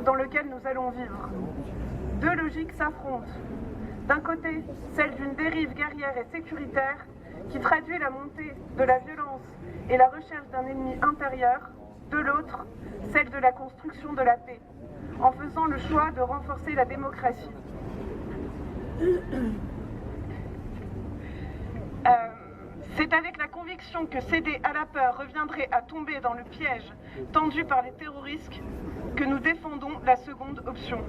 monde dans lequel nous allons vivre. Deux logiques s'affrontent. D'un côté, celle d'une dérive guerrière et sécuritaire qui traduit la montée de la violence et la recherche d'un ennemi intérieur. De l'autre, celle de la construction de la paix, en faisant le choix de renforcer la démocratie. C'est avec la conviction que céder à la peur reviendrait à tomber dans le piège tendu par les terroristes que nous défendons la seconde option.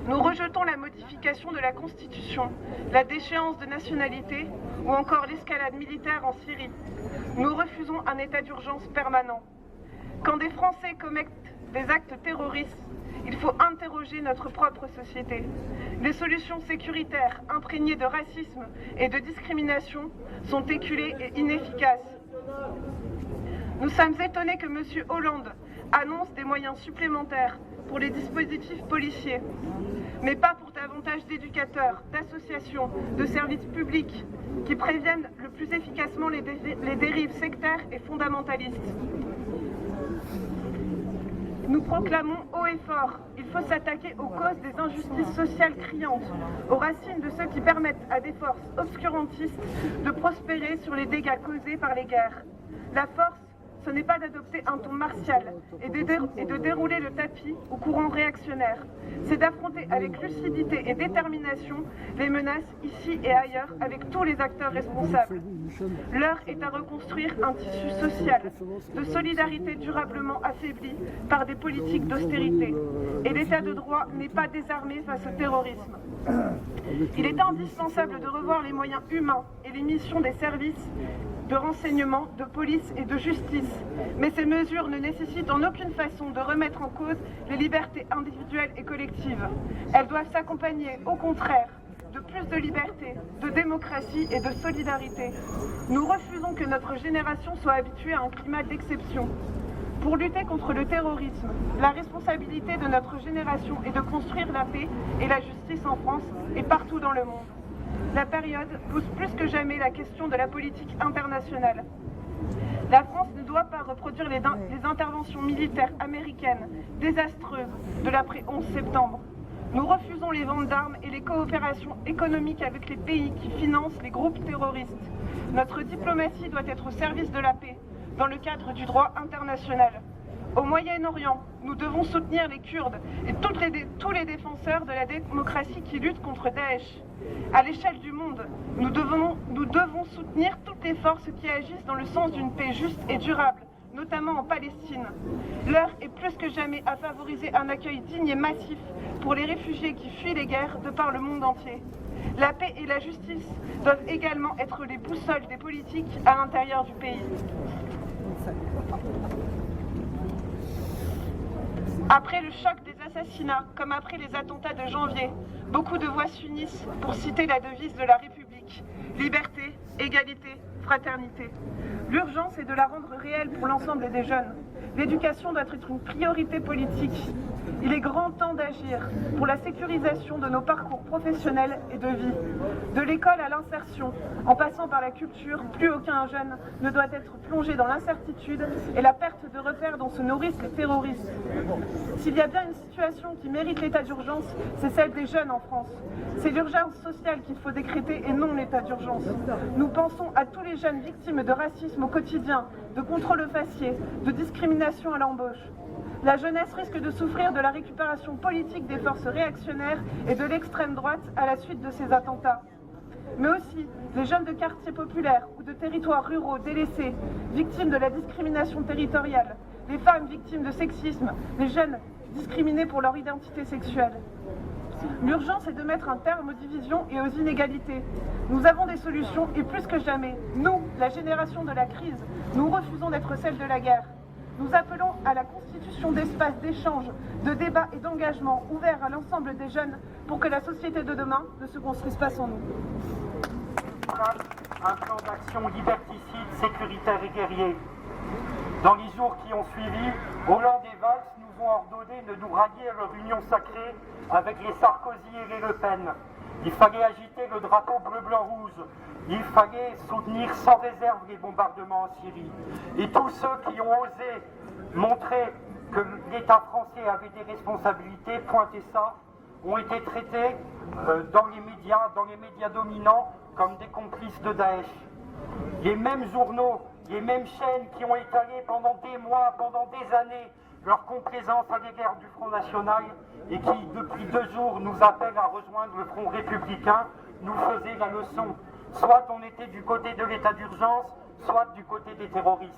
Nous rejetons la modification de la Constitution, la déchéance de nationalité ou encore l'escalade militaire en Syrie. Nous refusons un état d'urgence permanent. Quand des Français commettent des actes terroristes, il faut interroger notre propre société. Les solutions sécuritaires imprégnées de racisme et de discrimination sont éculées et inefficaces. Nous sommes étonnés que M. Hollande annonce des moyens supplémentaires pour les dispositifs policiers, mais pas pour davantage d'éducateurs, d'associations, de services publics qui préviennent le plus efficacement les dérives sectaires et fondamentalistes. Nous proclamons haut et fort, il faut s'attaquer aux causes des injustices sociales criantes, aux racines de ceux qui permettent à des forces obscurantistes de prospérer sur les dégâts causés par les guerres. La force, ce n'est pas d'adopter un ton martial et de dérouler le tapis aux courants réactionnaires. C'est d'affronter avec lucidité et détermination les menaces ici et ailleurs avec tous les acteurs responsables. L'heure est à reconstruire un tissu social de solidarité durablement affaibli par des politiques d'austérité. Et l'état de droit n'est pas désarmé face au terrorisme. Il est indispensable de revoir les moyens humains et les missions des services de renseignement, de police et de justice. Mais ces mesures ne nécessitent en aucune façon de remettre en cause les libertés individuelles et collectives. Elles doivent s'accompagner, au contraire, de plus de liberté, de démocratie et de solidarité. Nous refusons que notre génération soit habituée à un climat d'exception. Pour lutter contre le terrorisme, la responsabilité de notre génération est de construire la paix et la justice en France et partout dans le monde. La période pose plus que jamais la question de la politique internationale. La France ne doit pas reproduire les interventions militaires américaines désastreuses de l'après-11 septembre. Nous refusons les ventes d'armes et les coopérations économiques avec les pays qui financent les groupes terroristes. Notre diplomatie doit être au service de la paix, dans le cadre du droit international. Au Moyen-Orient, nous devons soutenir les Kurdes et tous les défenseurs de la démocratie qui luttent contre Daesh. À l'échelle du monde, nous devons soutenir toutes les forces qui agissent dans le sens d'une paix juste et durable, notamment en Palestine. L'heure est plus que jamais à favoriser un accueil digne et massif pour les réfugiés qui fuient les guerres de par le monde entier. La paix et la justice doivent également être les boussoles des politiques à l'intérieur du pays. Après le choc des assassinats, comme après les attentats de janvier, beaucoup de voix s'unissent pour citer la devise de la République. Liberté, égalité, fraternité. L'urgence est de la rendre réelle pour l'ensemble des jeunes. L'éducation doit être une priorité politique. Il est grand temps d'agir pour la sécurisation de nos parcours professionnels et de vie. De l'école à l'insertion, en passant par la culture, plus aucun jeune ne doit être plongé dans l'incertitude et la perte de repères dont se nourrissent les terroristes. S'il y a bien une situation qui mérite l'état d'urgence, c'est celle des jeunes en France. C'est l'urgence sociale qu'il faut décréter et non l'état d'urgence. Nous pensons à tous les jeunes victimes de racisme au quotidien, de contrôle faciès, de discrimination à l'embauche. La jeunesse risque de souffrir de la récupération politique des forces réactionnaires et de l'extrême droite à la suite de ces attentats. Mais aussi les jeunes de quartiers populaires ou de territoires ruraux délaissés, victimes de la discrimination territoriale, les femmes victimes de sexisme, les jeunes discriminés pour leur identité sexuelle. L'urgence est de mettre un terme aux divisions et aux inégalités. Nous avons des solutions et plus que jamais, nous, la génération de la crise, nous refusons d'être celle de la guerre. Nous appelons à la constitution d'espaces d'échange, de débat et d'engagement ouverts à l'ensemble des jeunes pour que la société de demain ne se construise pas sans nous. Un plan d'action liberticide, sécuritaire et guerrier. Dans les jours qui ont suivi, Hollande et Valls nous ont ordonné de nous rallier à leur union sacrée avec les Sarkozy et les Le Pen. Il fallait agiter le drapeau bleu-blanc-rouge. Il fallait soutenir sans réserve les bombardements en Syrie. Et tous ceux qui ont osé montrer que l'État français avait des responsabilités, pointaient ça, ont été traités dans les médias dominants, comme des complices de Daesh. Les mêmes journaux, les mêmes chaînes qui ont étalé pendant des mois, pendant des années, leur complaisance à l'égard du Front National et qui, depuis 2 jours, nous appellent à rejoindre le Front Républicain, nous faisaient la leçon. Soit on était du côté de l'état d'urgence, soit du côté des terroristes.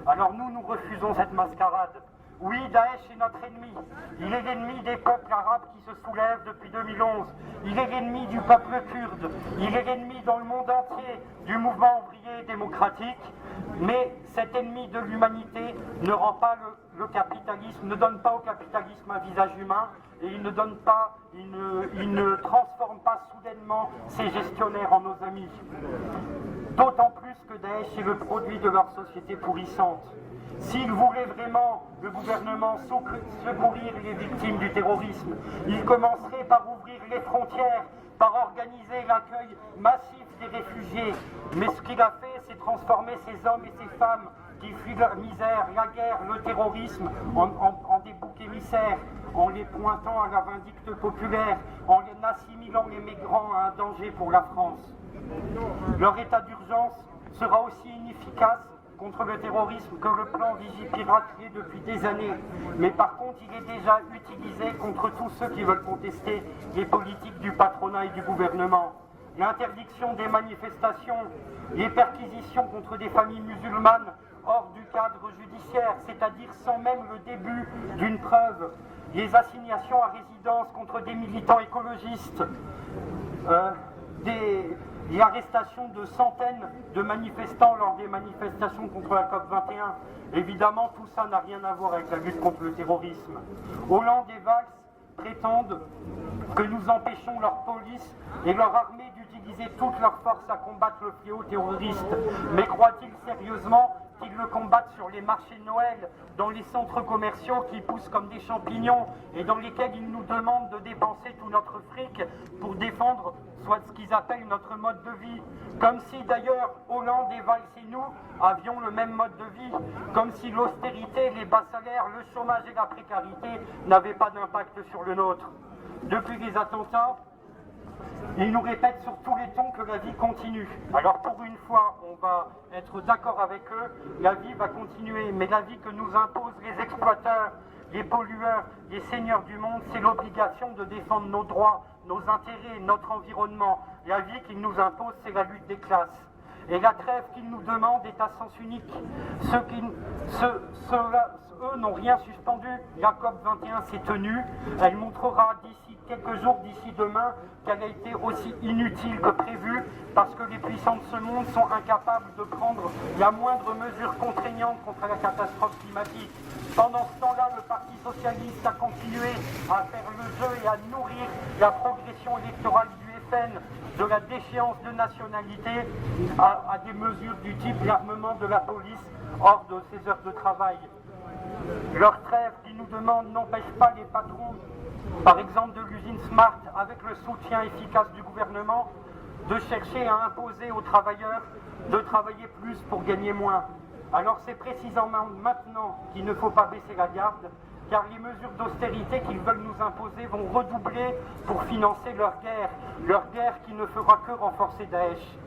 Alors nous refusons cette mascarade. Oui, Daesh est notre ennemi. Il est l'ennemi des peuples arabes qui se soulèvent depuis 2011. Il est l'ennemi du peuple kurde. Il est l'ennemi dans le monde entier du mouvement ouvrier démocratique. Mais cet ennemi de l'humanité ne rend pas le capitalisme, ne donne pas au capitalisme un visage humain et il ne transforme pas soudainement ses gestionnaires en nos amis. D'autant plus que Daesh est le produit de leur société pourrissante. S'il voulait vraiment, le gouvernement, secourir les victimes du terrorisme, il commencerait par ouvrir les frontières, par organiser l'accueil massif des réfugiés. Mais ce qu'il a fait, c'est transformer ces hommes et ces femmes qui fuient la misère, la guerre, le terrorisme en des boucs émissaires, en les pointant à la vindicte populaire, en les assimilant les migrants à un danger pour la France. Leur état d'urgence sera aussi inefficace contre le terrorisme que le plan Vigipirate créé depuis des années. Mais par contre, il est déjà utilisé contre tous ceux qui veulent contester les politiques du patronat et du gouvernement. L'interdiction des manifestations, les perquisitions contre des familles musulmanes hors du cadre judiciaire, c'est-à-dire sans même le début d'une preuve, les assignations à résidence contre des militants écologistes, l'arrestation de centaines de manifestants lors des manifestations contre la COP21. Évidemment, tout ça n'a rien à voir avec la lutte contre le terrorisme. Hollande et Valls prétendent que nous empêchons leur police et leur armée d'utiliser toute leur force à combattre le fléau terroriste. Mais croient-ils sérieusement qu'ils le combattent sur les marchés de Noël, dans les centres commerciaux qui poussent comme des champignons et dans lesquels ils nous demandent de dépenser tout notre fric pour défendre soit ce qu'ils appellent notre mode de vie, comme si d'ailleurs Hollande et Valls et nous avions le même mode de vie, comme si l'austérité, les bas salaires, le chômage et la précarité n'avaient pas d'impact sur le nôtre. Depuis les attentats, ils nous répètent sur tous les tons que la vie continue. Alors pour une fois, on va être d'accord avec eux, la vie va continuer, mais la vie que nous imposent les exploiteurs, les pollueurs, les seigneurs du monde, c'est l'obligation de défendre nos droits, nos intérêts, notre environnement. La vie qu'ils nous imposent, c'est la lutte des classes. Et la trêve qu'ils nous demandent est à sens unique. Eux n'ont rien suspendu. La COP21 s'est tenue. Elle montrera d'ici quelques jours, d'ici demain, qu'elle a été aussi inutile que prévu, parce que les puissants de ce monde sont incapables de prendre la moindre mesure contraignante contre la catastrophe climatique. Pendant ce temps-là, le Parti socialiste a continué à faire le jeu et à nourrir la progression électorale du FN, de la déchéance de nationalité à des mesures du type l'armement de la police hors de ses heures de travail. Leur trêve qui nous demande n'empêche pas les patrons, par exemple de l'usine Smart, avec le soutien efficace du gouvernement, de chercher à imposer aux travailleurs de travailler plus pour gagner moins. Alors c'est précisément maintenant qu'il ne faut pas baisser la garde, car les mesures d'austérité qu'ils veulent nous imposer vont redoubler pour financer leur guerre qui ne fera que renforcer Daesh.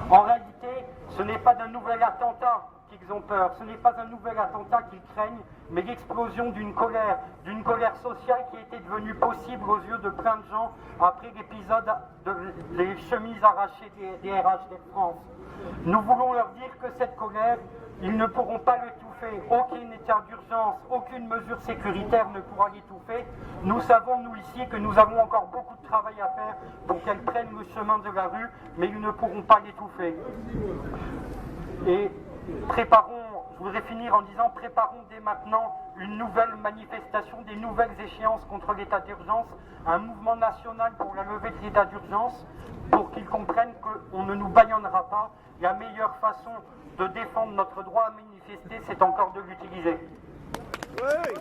En réalité, ce n'est pas d'un nouvel attentat qu'ils ont peur, ce n'est pas un nouvel attentat qu'ils craignent, mais l'explosion d'une colère sociale qui était devenue possible aux yeux de plein de gens après l'épisode des chemises arrachées des RH d'Air France. Nous voulons leur dire que cette colère, ils ne pourront pas l'étouffer. Aucun état d'urgence, aucune mesure sécuritaire ne pourra l'étouffer. Nous savons, nous ici, que nous avons encore beaucoup de travail à faire pour qu'elles prennent le chemin de la rue, mais ils ne pourront pas l'étouffer. Et je voudrais finir en disant, préparons dès maintenant une nouvelle manifestation, des nouvelles échéances contre l'état d'urgence, un mouvement national pour la levée de l'état d'urgence, pour qu'ils comprennent qu'on ne nous bâillonnera pas. La meilleure façon de défendre notre droit à manifester, c'est encore de l'utiliser. Oui.